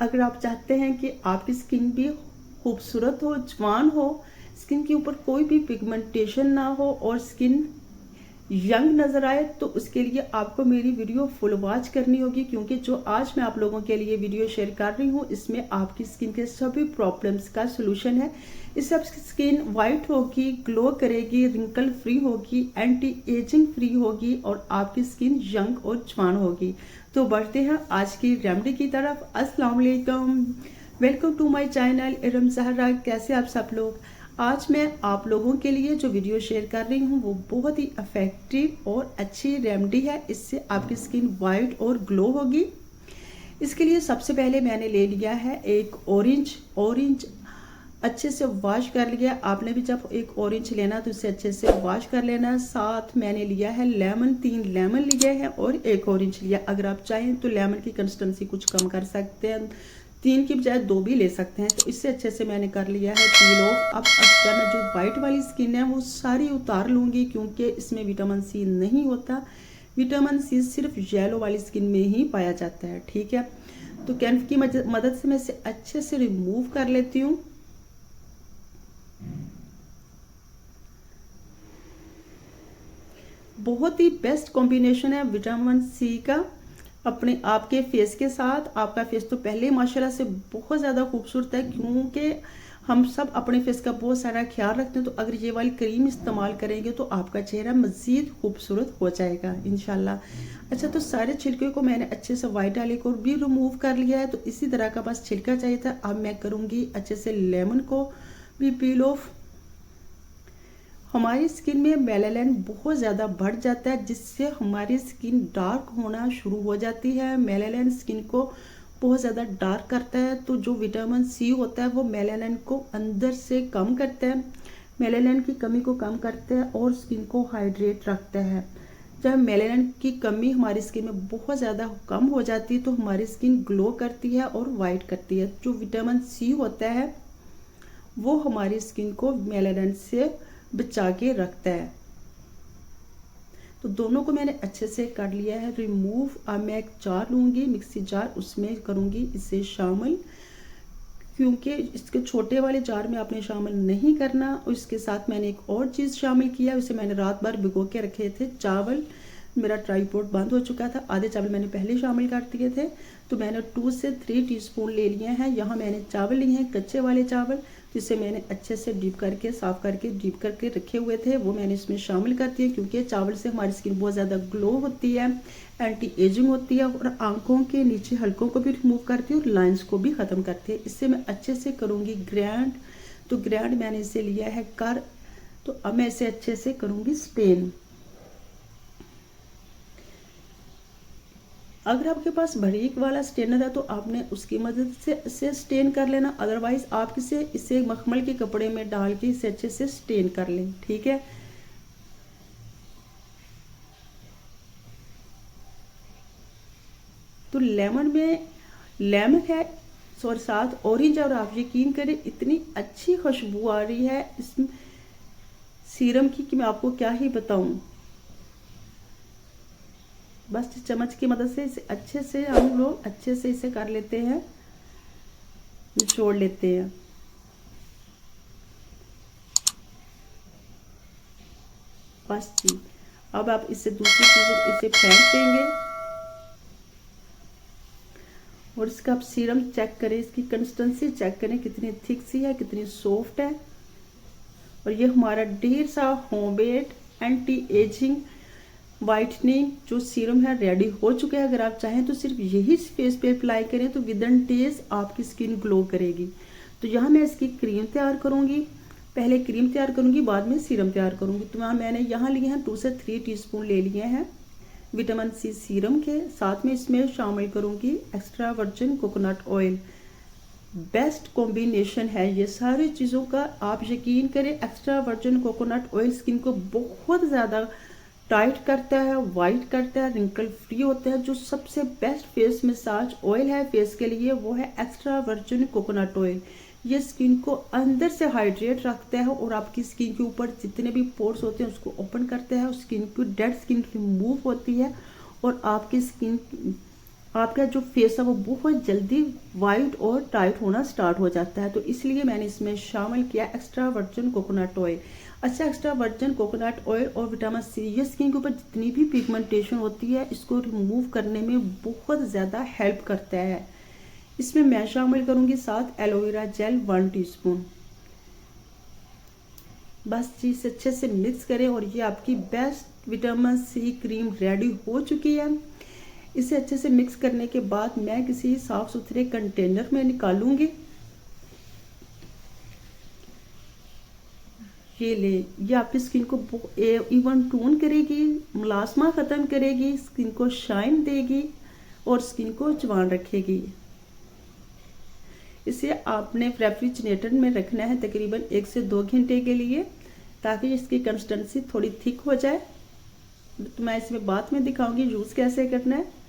अगर आप चाहते हैं कि आपकी स्किन भी खूबसूरत हो, जवान हो, स्किन के ऊपर कोई भी पिगमेंटेशन ना हो और स्किन यंग नज़र आए, तो उसके लिए आपको मेरी वीडियो फुल वॉच करनी होगी, क्योंकि जो आज मैं आप लोगों के लिए वीडियो शेयर कर रही हूँ इसमें आपकी स्किन के सभी प्रॉब्लम्स का सलूशन है। इससे आपकी स्किन वाइट होगी, ग्लो करेगी, रिंकल फ्री होगी, एंटी एजिंग फ्री होगी और आपकी स्किन यंग और जवान होगी। तो बढ़ते हैं आज की रेमेडी की तरफ। अस्सलाम वालेकुम, welcome to my channel Iram Zahra. कैसे आप सब लोग? आज मैं आप लोगों के लिए जो वीडियो शेयर कर रही हूँ वो बहुत ही इफेक्टिव और अच्छी रेमेडी है। इससे आपकी स्किन वाइट और ग्लो होगी। इसके लिए सबसे पहले मैंने ले लिया है एक ऑरेंज अच्छे से वॉश कर लिया। आपने भी जब एक ऑरेंज लेना तो उसे अच्छे से वॉश कर लेना। साथ मैंने लिया है लेमन, 3 लेमन लिए हैं और एक ऑरेंज लिया। अगर आप चाहें तो लेमन की कंसिस्टेंसी कुछ कम कर सकते हैं, 3 की बजाय 2 भी ले सकते हैं। तो इससे अच्छे से मैंने कर लिया है पील ऑफ। अब इसका मैं जो वाइट वाली स्किन है वो सारी उतार लूँगी, क्योंकि इसमें विटामिन सी नहीं होता। विटामिन सी सिर्फ येलो वाली स्किन में ही पाया जाता है, ठीक है। तो कैनफ की मदद से मैं इसे अच्छे से रिमूव कर लेती हूँ। बहुत ही बेस्ट कॉम्बिनेशन है विटामिन सी का अपने आपके फेस के साथ। आपका फेस तो पहले ही माशाल्लाह से बहुत ज़्यादा खूबसूरत है, क्योंकि हम सब अपने फेस का बहुत सारा ख्याल रखते हैं। तो अगर ये वाली क्रीम इस्तेमाल करेंगे तो आपका चेहरा मज़ीद खूबसूरत हो जाएगा इंशाल्लाह। अच्छा, तो सारे छिलके को मैंने अच्छे से वाइट वाले को भी रिमूव कर लिया है। तो इसी तरह का बस छिलका चाहिए था। अब मैं करूँगी अच्छे से लेमन को भी पील ऑफ। हमारी स्किन में मेलानिन बहुत ज़्यादा बढ़ जाता है, जिससे हमारी स्किन डार्क होना शुरू हो जाती है। मेलानिन स्किन को बहुत ज़्यादा डार्क करता है। तो जो विटामिन सी होता है वो मेलानिन को अंदर से कम करता है, मेलानिन की कमी को कम करता है और स्किन को हाइड्रेट रखता है। जब मेलानिन की कमी हमारी स्किन में बहुत ज़्यादा कम हो जाती है तो हमारी स्किन ग्लो करती है और वाइट करती है। जो विटामिन सी होता है वो हमारी स्किन को मेलानिन से बचा के रखता है। तो दोनों को मैंने अच्छे से कर लिया है रिमूव। अब मैं एक जार लूँगी, मिक्सी जार, उसमें करूँगी इसे शामिल, क्योंकि इसके छोटे वाले जार में आपने शामिल नहीं करना। और इसके साथ मैंने एक और चीज़ शामिल किया, उसे मैंने रात भर भिगो के रखे थे। चावल, मेरा ट्राईपोड बंद हो चुका था, आधे चावल मैंने पहले शामिल कर दिए थे। तो मैंने 2 से 3 टीस्पून ले लिए हैं। यहाँ मैंने चावल लिए हैं, कच्चे वाले चावल, जिसे मैंने अच्छे से डीप करके साफ़ करके डीप करके रखे हुए थे, वो मैंने इसमें शामिल कर दिए। क्योंकि चावल से हमारी स्किन बहुत ज़्यादा ग्लो होती है, एंटी एजिंग होती है और आंखों के नीचे हल्कों को भी रिमूव करती है और लाइंस को भी ख़त्म करती है। इससे मैं अच्छे से करूँगी ग्रैंड। तो ग्रैंड मैंने इसे लिया है कर। तो अब मैं इसे अच्छे से करूँगी स्टेन। अगर आपके पास बारीक वाला स्टेनर है तो आपने उसकी मदद से इसे स्टेन कर लेना। अदरवाइज आप इसे मखमल के कपड़े में डाल के इसे अच्छे से स्टेन कर लें, ठीक है। तो लेमन है और साथ ऑरेंज, और आप यकीन करें इतनी अच्छी खुशबू आ रही है इस सीरम की कि मैं आपको क्या ही बताऊं। बस चम्मच की मदद से इसे अच्छे से हम लोग अच्छे से इसे कर लेते हैं, निचोड़ लेते हैं। बस जी, अब आप इससे दूसरी चीज़ इसे फेंक देंगे और इसका आप सीरम चेक करें, इसकी कंसिस्टेंसी चेक करें कितनी थिक सी है, कितनी सॉफ्ट है। और ये हमारा ढेर सा होममेड एंटी एजिंग वाइटनिंग जो सीरम है रेडी हो चुका है। अगर आप चाहें तो सिर्फ यही फेस पे अप्लाई करें तो विद इन डेज आपकी स्किन ग्लो करेगी। तो यहाँ मैं इसकी क्रीम तैयार करूँगी, पहले क्रीम तैयार करूँगी, बाद में सीरम तैयार करूँगी। तो मैंने यहाँ लिए हैं 2 से 3 टीस्पून ले लिए हैं विटामिन सी सीरम के। साथ में इसमें शामिल करूँगी extra virgin coconut oil. Best combination है ये सारी चीज़ों का। आप यकीन करें, extra virgin coconut oil skin को बहुत ज़्यादा टाइट करता है, वाइट करता है, रिंकल फ्री होता है। जो सबसे बेस्ट फेस मसाज ऑयल है फेस के लिए वो है एक्स्ट्रा वर्जिन कोकोनट ऑयल। ये स्किन को अंदर से हाइड्रेट रखता है और आपकी स्किन के ऊपर जितने भी पोर्स होते हैं उसको ओपन करता है। स्किन की डेड स्किन रिमूव होती है और आपकी स्किन आपका जो फेस है वो बहुत जल्दी वाइट और टाइट होना स्टार्ट हो जाता है। तो इसलिए मैंने इसमें शामिल किया एक्स्ट्रा वर्जिन कोकोनट ऑयल। अच्छा, एक्स्ट्रा वर्जिन कोकोनट ऑयल और विटामिन सी ये स्किन के ऊपर जितनी भी पिगमेंटेशन होती है इसको रिमूव करने में बहुत ज़्यादा हेल्प करता है। इसमें मैं शामिल करूँगी साथ एलोवेरा जेल 1 टीस्पून। बस चीज़ अच्छे से मिक्स करें और ये आपकी best vitamin C cream ready हो चुकी है। इसे अच्छे से मिक्स करने के बाद मैं किसी साफ सुथरे कंटेनर में निकालूंगी। ये ले, ये आपकी स्किन को इवन टोन करेगी, मुलासमा ख़त्म करेगी, स्किन को शाइन देगी और स्किन को जवान रखेगी। इसे आपने रेफ्रिजरेटर में रखना है तकरीबन 1 से 2 घंटे के लिए, ताकि इसकी कंसिस्टेंसी थोड़ी थिक हो जाए। तो मैं इसमें बाद में दिखाऊंगी यूज़ कैसे करना है।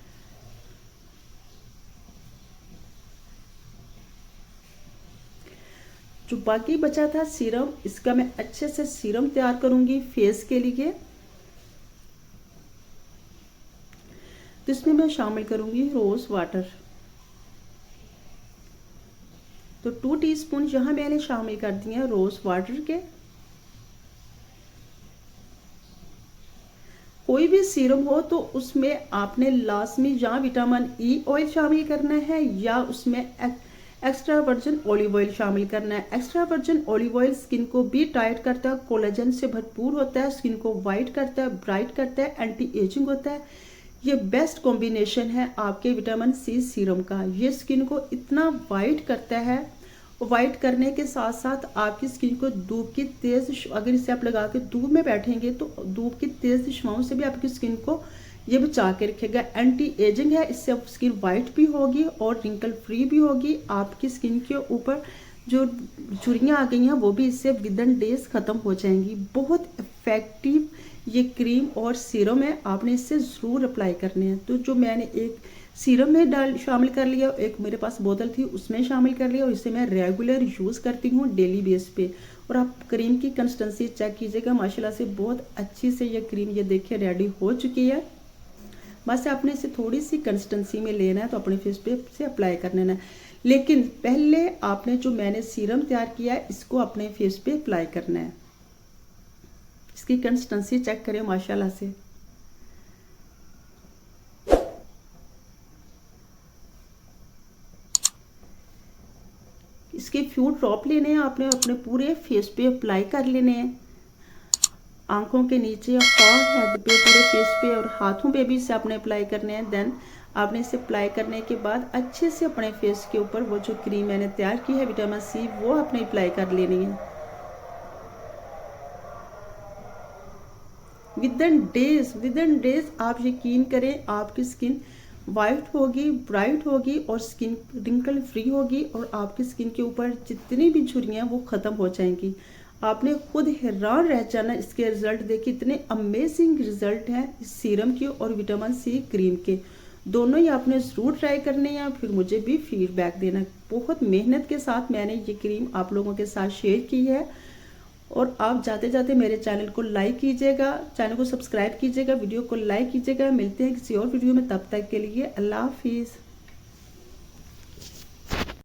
जो बाकी बचा था सीरम, इसका मैं अच्छे से सीरम तैयार करूंगी फेस के लिए। तो इसमें मैं शामिल करूंगी रोज वाटर। तो 2 टीस्पून यहाँ मैंने शामिल कर दिए हैं रोज वाटर के। कोई भी सीरम हो तो उसमें आपने लाजमी या विटामिन ई ऑयल शामिल करना है या उसमें एक्स्ट्रा वर्जिन ऑलिव ऑयल शामिल करना है। Extra virgin olive oil skin को भी टाइट करता है, कोलेजन से भरपूर होता है, स्किन को वाइट करता है, ब्राइट करता है, एंटी एजिंग होता है। ये बेस्ट कॉम्बिनेशन है आपके विटामिन सी सीरम का। ये स्किन को इतना वाइट करता है, वाइट करने के साथ साथ आपकी स्किन को धूप की तेज, अगर इसे आप लगा के धूप में बैठेंगे तो धूप की तेज दिशाओं से भी आपकी स्किन को ये बचा के रखेगा। एंटी एजिंग है, इससे स्किन वाइट भी होगी और रिंकल फ्री भी होगी। आपकी स्किन के ऊपर जो झुर्रियाँ आ गई हैं वो भी इससे विदिन डेज ख़त्म हो जाएंगी। बहुत इफेक्टिव ये क्रीम और सीरम है, आपने इससे ज़रूर अप्लाई करने हैं। तो जो मैंने एक सीरम में शामिल कर लिया, एक मेरे पास बोतल थी उसमें शामिल कर लिया और इसे मैं रेगुलर यूज़ करती हूँ डेली बेस पे। और आप क्रीम की कंसिस्टेंसी चेक कीजिएगा, माशाल्लाह से बहुत अच्छी से ये क्रीम ये देखिए रेडी हो चुकी है। बस आपने इसे थोड़ी सी कंसिस्टेंसी में लेना है तो अपने फेस पे से अप्लाई कर लेना है। लेकिन पहले आपने जो मैंने सीरम तैयार किया है इसको अपने फेस पे अप्लाई करना है। इसकी कंसिस्टेंसी चेक करें माशाल्लाह से। इसके फ्यू ड्रॉप लेने हैं आपने, अपने पूरे फेस पे अप्लाई कर लेने हैं। आंखों के नीचे, हेड पे, पूरे फेस पे और हाथों पे भी इसे आपने अप्लाई करने हैं। देन आपने इसे अप्लाई करने के बाद अच्छे से अपने फेस के ऊपर वो जो क्रीम मैंने तैयार की है विटामिन सी वो आपने अप्लाई कर लेनी है। विदिन डेज आप यकीन करें आपकी स्किन वाइट होगी, ब्राइट होगी और स्किन रिंकल फ्री होगी और आपकी स्किन के ऊपर जितनी भी झुर्रियाँ वो ख़त्म हो जाएंगी। आपने खुद हैरान रह जाना इसके रिजल्ट देखिए, इतने अमेजिंग रिजल्ट हैं इस सीरम के और विटामिन सी क्रीम के। दोनों ही आपने ज़रूर ट्राई करने हैं, फिर मुझे भी फीडबैक देना। बहुत मेहनत के साथ मैंने ये क्रीम आप लोगों के साथ शेयर की है। और आप जाते जाते मेरे चैनल को लाइक कीजिएगा, चैनल को सब्सक्राइब कीजिएगा, वीडियो को लाइक कीजिएगा। मिलते हैं किसी और वीडियो में, तब तक के लिए अल्लाह हाफिज़।